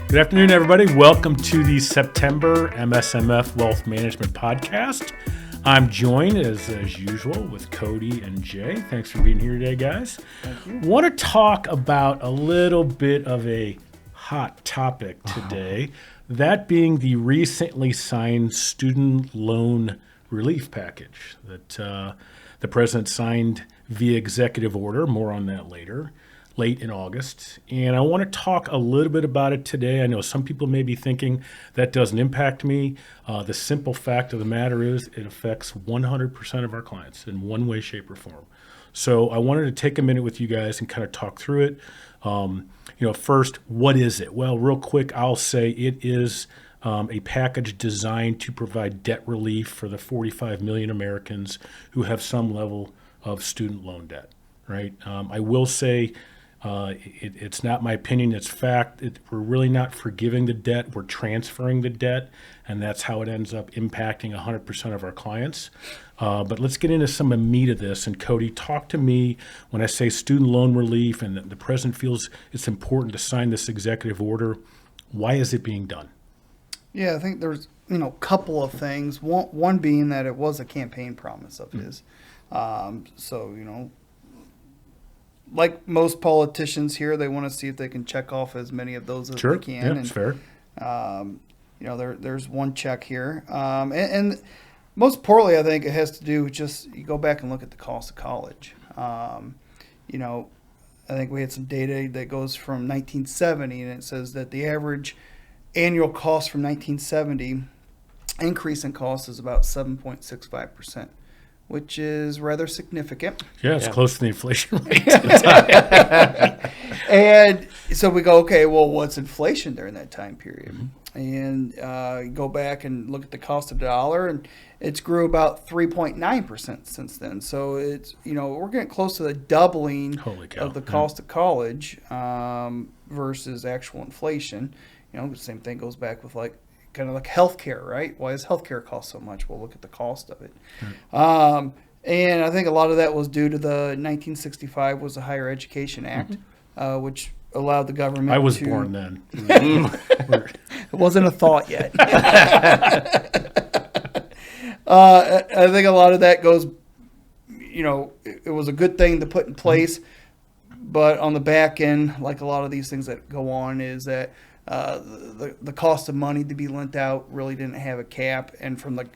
Good afternoon, everybody. Welcome to the September MSMF Wealth Management Podcast. I'm joined, as usual, with Cody and Jay. Thanks for being here today, guys. Thank you. Want to talk about a little bit of a hot topic today, that being the recently signed student loan relief package that the president signed via executive order. More on that later. Late in August. And I want to talk a little bit about it today. I know some people may be thinking that doesn't impact me. The simple fact of the matter is it affects 100% of our clients in one way, shape, or form. So I wanted to take a minute with you guys and kind of talk through it. First, what is it? Well, real quick, I'll say it is a package designed to provide debt relief for the 45 million Americans who have some level of student loan debt, right? I will say, it's not my opinion, it's fact. We're really not forgiving the debt, we're transferring the debt, and that's how it ends up impacting 100% of our clients. But let's get into some of the meat of this. And Cody, talk to me when I say student loan relief and the president feels it's important to sign this executive order. Why is it being done? Yeah, I think there's a couple of things. One being that it was a campaign promise of his. Like most politicians here, they want to see if they can check off as many of those as they can. Yeah, that's fair. There's one check here. And most importantly, I think it has to do with just, you go back and look at the cost of college. I think we had some data that goes from 1970, and it says that the average annual cost from 1970 increase in cost is about 7.65%. Which is rather significant. Yeah, it's close to the inflation rate. And so we go, okay, well, what's inflation during that time period? Mm-hmm. And you go back and look at the cost of the dollar, and it's grew about 3.9% since then. So it's, we're getting close to the doubling of the cost of college versus actual inflation. The same thing goes back with kind of like healthcare, right? Why does healthcare cost so much? Well, look at the cost of it. Right. And I think a lot of that was due to the 1965 was the Higher Education Act, which allowed the government I was born then. It wasn't a thought yet. I think a lot of that goes, it was a good thing to put in place, but on the back end, like a lot of these things that go on, is that the cost of money to be lent out really didn't have a cap, and from the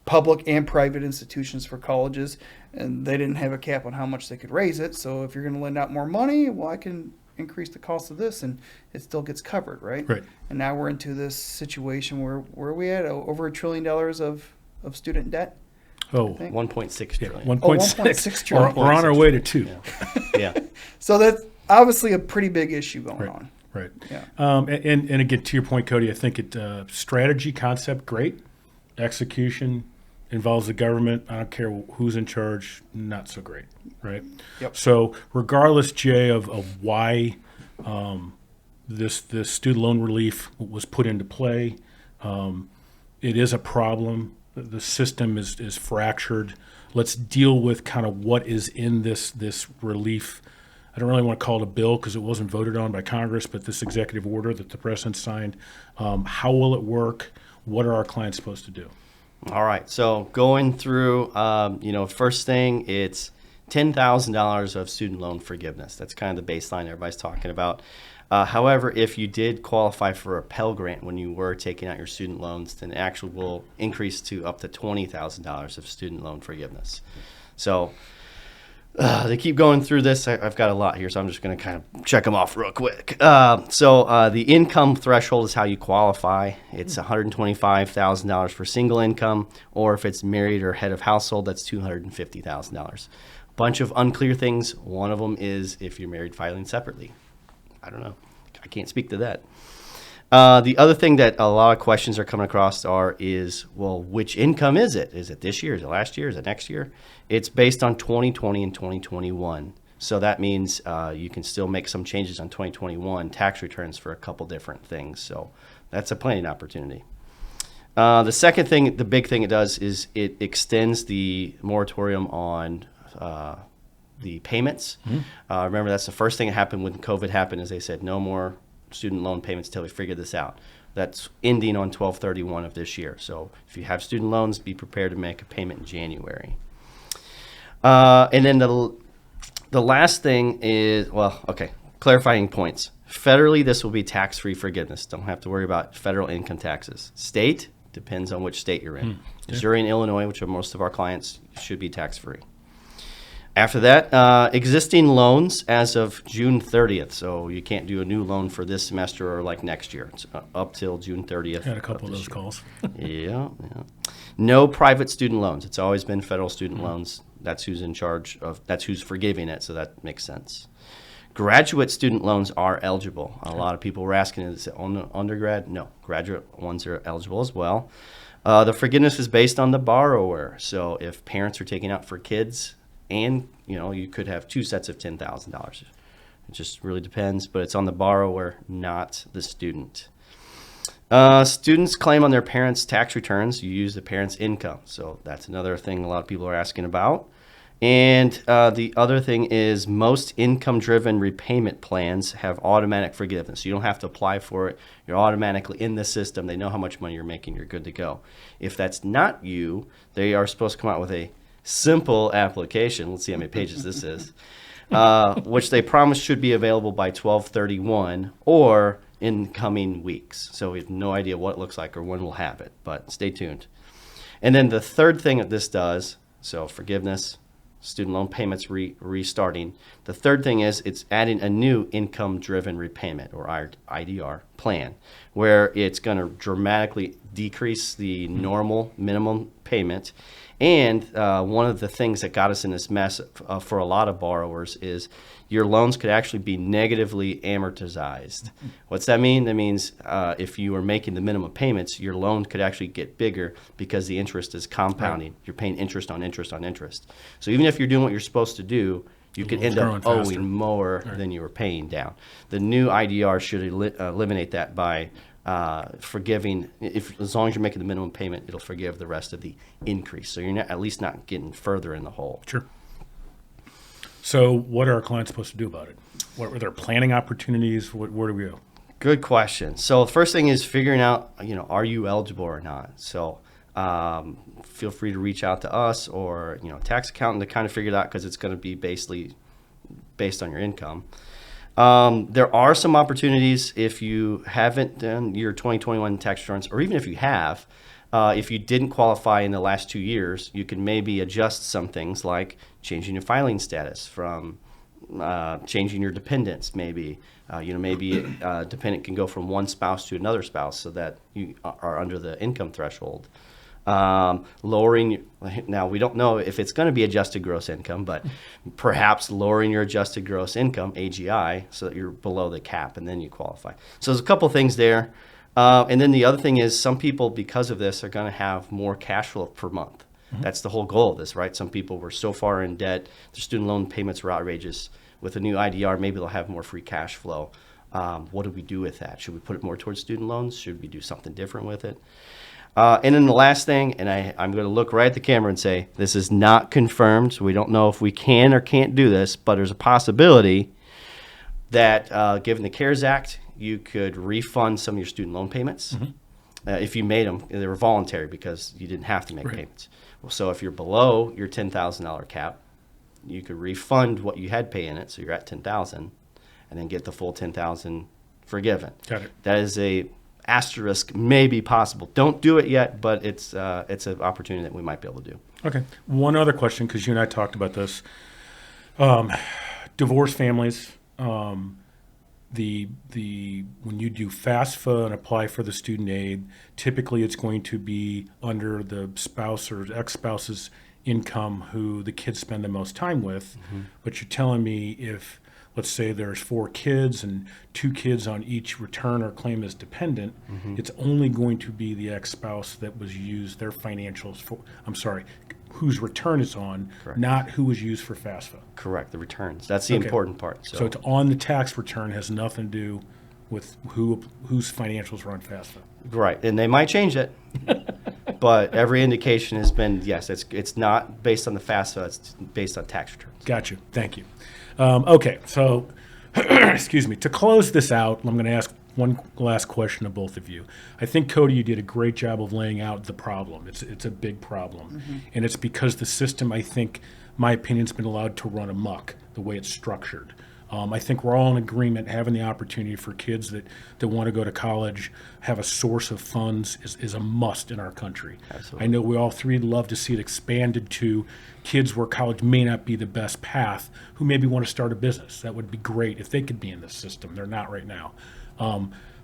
public and private institutions for colleges, and they didn't have a cap on how much they could raise it. So if you're going to lend out more money, well, I can increase the cost of this, and it still gets covered, right? Right. And now we're into this situation where we had over $1 trillion of student debt. Oh, 1.6 trillion. 1.6 trillion. We're on our way to 2. Yeah. So that's obviously a pretty big issue going on. Right. Yeah. And again, to your point, Cody, I think strategy, concept, great. Execution involves the government. I don't care who's in charge, not so great, right? Yep. So regardless, Jay, of why this student loan relief was put into play, it is a problem. The system is fractured. Let's deal with kind of what is in this relief. I don't really want to call it a bill because it wasn't voted on by Congress, but this executive order that the president signed, how will it work? What are our clients supposed to do? All right. So going through, first thing, it's $10,000 of student loan forgiveness. That's kind of the baseline everybody's talking about. However, if you did qualify for a Pell Grant when you were taking out your student loans, then it actually will increase to up to $20,000 of student loan forgiveness. So they keep going through this. I've got a lot here, so I'm just going to kind of check them off real quick. So the income threshold is how you qualify. It's $125,000 for single income, or if it's married or head of household, that's $250,000. Bunch of unclear things. One of them is if you're married filing separately. I don't know. I can't speak to that. The other thing that a lot of questions are coming across is, well, which income is it? Is it this year? Is it last year? Is it next year? It's based on 2020 and 2021. So that means you can still make some changes on 2021 tax returns for a couple different things. So that's a planning opportunity. The second thing, the big thing it does is it extends the moratorium on the payments. Mm-hmm. Remember, that's the first thing that happened when COVID happened is they said no more student loan payments until we figure this out. That's ending on 12/31 of this year. So if you have student loans, be prepared to make a payment in January. And then the last thing is, clarifying points. Federally, this will be tax-free forgiveness. Don't have to worry about federal income taxes. State, depends on which state you're in. Missouri and Illinois, which are most of our clients, should be tax-free. After that, existing loans as of June 30th. So you can't do a new loan for this semester or like next year. It's up till June 30th. Had a couple of those calls. Yeah. No private student loans. It's always been federal student loans. That's who's in charge of, that's who's forgiving it. So that makes sense. Graduate student loans are eligible. A lot of people were asking, is it on undergrad? No, graduate ones are eligible as well. The forgiveness is based on the borrower. So if parents are taking out for kids, and you could have two sets of $10,000. It just really depends, but it's on the borrower, not the student. Students claim on their parents' tax returns. You use the parents' income, so that's another thing a lot of people are asking about. And the other thing is most income-driven repayment plans have automatic forgiveness. You don't have to apply for it. You're automatically in the system. They know how much money you're making. You're good to go. If that's not you, they are supposed to come out with a simple application. Let's see how many pages this is, which they promise should be available by 12/31 or in coming weeks. So we have no idea what it looks like or when we'll have it, but stay tuned. And then the third thing that this does, so forgiveness, student loan payments restarting. The third thing is it's adding a new income-driven repayment or IDR plan where it's going to dramatically decrease the normal minimum payment. And one of the things that got us in this mess for a lot of borrowers is your loans could actually be negatively amortized. What's that mean? That means if you are making the minimum payments, your loan could actually get bigger because the interest is compounding. Right. You're paying interest on interest on interest. So even if you're doing what you're supposed to do, you could end up owing more than you were paying down. The new IDR should eliminate that by forgiving, as long as you're making the minimum payment, it'll forgive the rest of the increase. So you're at least not getting further in the hole. Sure. So what are our clients supposed to do about it? What are their planning opportunities? Where do we go? Good question. So the first thing is figuring out, are you eligible or not? So feel free to reach out to us or, tax accountant to kind of figure it out because it's going to be basically based on your income. There are some opportunities if you haven't done your 2021 tax returns, or even if you have, if you didn't qualify in the last 2 years, you can maybe adjust some things like changing your filing status from changing your dependents. Maybe, maybe a dependent can go from one spouse to another spouse so that you are under the income threshold. Lowering, now we don't know if it's going to be adjusted gross income, but perhaps lowering your adjusted gross income, AGI, so that you're below the cap and then you qualify. So there's a couple things there. And then the other thing is some people, because of this, are going to have more cash flow per month. Mm-hmm. That's the whole goal of this, right? Some people were so far in debt, their student loan payments were outrageous. With a new IDR, maybe they'll have more free cash flow. What do we do with that? Should we put it more towards student loans? Should we do something different with it? And then the last thing, and I'm going to look right at the camera and say, this is not confirmed. So we don't know if we can or can't do this, but there's a possibility that given the CARES Act, you could refund some of your student loan payments. Mm-hmm. If you made them. They were voluntary because you didn't have to make payments. Well, so if you're below your $10,000 cap, you could refund what you had pay in it, so you're at $10,000, and then get the full $10,000 forgiven. Got it. That is a asterisk, may be possible. Don't do it yet, but it's an opportunity that we might be able to do. Okay. One other question, because you and I talked about this. Divorced families, when you do FAFSA and apply for the student aid, typically it's going to be under the spouse or ex-spouse's income who the kids spend the most time with. Mm-hmm. But you're telling me if, let's say there's 4 kids and 2 kids on each return or claim as dependent, mm-hmm. it's only going to be the ex-spouse that was used their financials for, whose return it's on, correct. Not who was used for FAFSA. Correct, the returns. That's the important part. So it's on the tax return, has nothing to do with whose financials were on FAFSA. Right, and they might change it, but every indication has been, yes, it's not based on the FAFSA, it's based on tax returns. Got you, thank you. Okay, so excuse me, to close this out, I'm going to ask one last question to both of you. I think, Cody, you did a great job of laying out the problem. It's a big problem. And it's because the system, I think, my opinion, has been allowed to run amok the way it's structured. I think we're all in agreement having the opportunity for kids that want to go to college, have a source of funds is a must in our country. Absolutely. I know we all three would love to see it expanded to kids where college may not be the best path, who maybe want to start a business. That would be great if they could be in this system. They're not right now.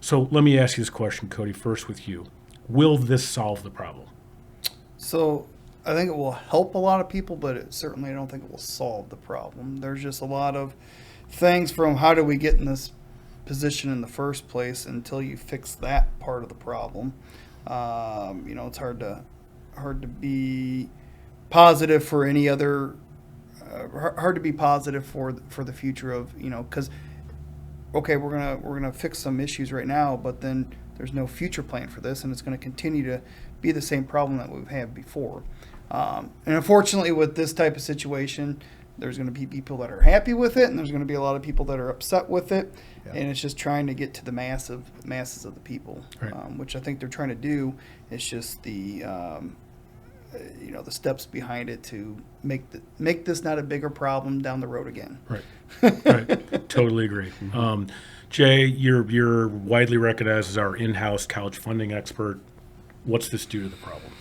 So let me ask you this question, Cody, first with you. Will this solve the problem? So I think it will help a lot of people, but I don't think it will solve the problem. There's just a lot of things from how do we get in this position in the first place until you fix that part of the problem. It's hard to be positive for any other, hard to be positive for the future of, because, okay, we're gonna fix some issues right now, but then there's no future plan for this, and it's going to continue to be the same problem that we've had before. And unfortunately, with this type of situation, there's going to be people that are happy with it, and there's going to be a lot of people that are upset with it. Yeah. And it's just trying to get to the masses of the people, right. Which I think they're trying to do. It's just the the steps behind it to make this not a bigger problem down the road again. Right. Right. Totally agree. Jay, you're widely recognized as our in-house college funding expert. What's this do to the problem?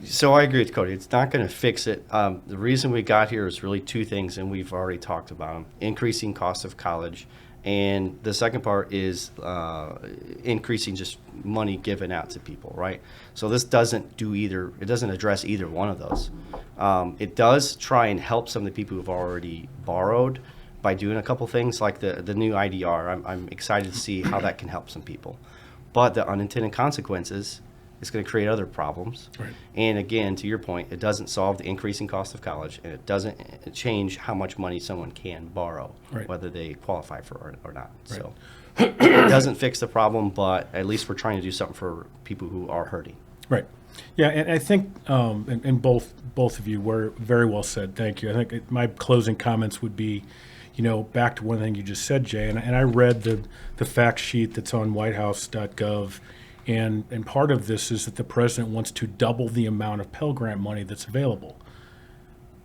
So I agree with Cody. It's not going to fix it. The reason we got here is really two things, and we've already talked about them: increasing cost of college, and the second part is increasing just money given out to people, right? So this doesn't do either. It doesn't address either one of those. It does try and help some of the people who've already borrowed by doing a couple things like the new IDR. I'm excited to see how that can help some people. But the unintended consequences, it's going to create other problems. Right. And again, to your point, it doesn't solve the increasing cost of college, and it doesn't change how much money someone can borrow, right, whether they qualify for it or not. Right. So it doesn't fix the problem, but at least we're trying to do something for people who are hurting. Right. Yeah, and I think, and both of you were very well said. Thank you. I think my closing comments would be, back to one thing you just said, Jay, and I read the fact sheet that's on whitehouse.gov. And part of this is that the president wants to double the amount of Pell Grant money that's available.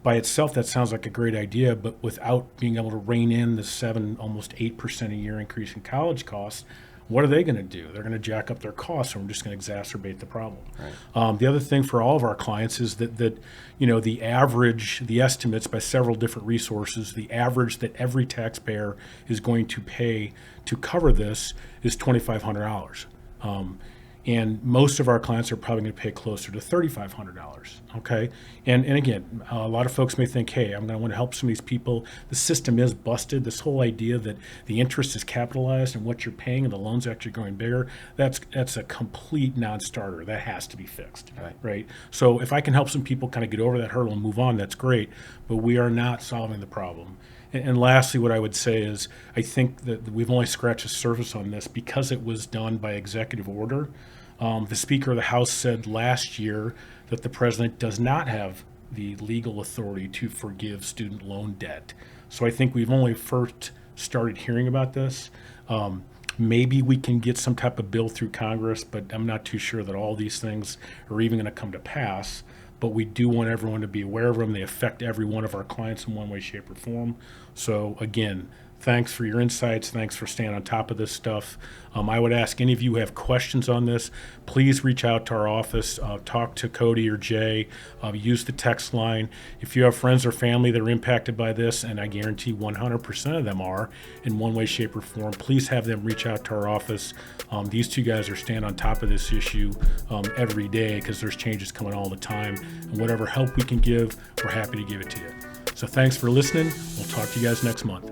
By itself, that sounds like a great idea, but without being able to rein in the 7, almost 8% a year increase in college costs, what are they going to do? They're going to jack up their costs, and we're just going to exacerbate the problem. Right. The other thing for all of our clients is that the average, the estimates by several different resources, the average that every taxpayer is going to pay to cover this is $2,500. And most of our clients are probably going to pay closer to $3,500. Okay, and again, a lot of folks may think, hey, I'm going to want to help some of these people. The system is busted. This whole idea that the interest is capitalized and what you're paying and the loan's actually growing bigger, that's a complete non-starter. That has to be fixed. Right. So if I can help some people kind of get over that hurdle and move on, that's great. But we are not solving the problem. And lastly, what I would say is I think that we've only scratched the surface on this because it was done by executive order. The Speaker of the House said last year that the president does not have the legal authority to forgive student loan debt. So I think we've only first started hearing about this. Maybe we can get some type of bill through Congress, but I'm not too sure that all these things are even going to come to pass. But we do want everyone to be aware of them. They affect every one of our clients in one way, shape, or form. So again, thanks for your insights. Thanks for staying on top of this stuff. I would ask any of you who have questions on this, please reach out to our office, talk to Cody or Jay, use the text line. If you have friends or family that are impacted by this, and I guarantee 100% of them are in one way, shape, or form, please have them reach out to our office. These two guys are staying on top of this issue every day because there's changes coming all the time. And whatever help we can give, we're happy to give it to you. So thanks for listening. We'll talk to you guys next month.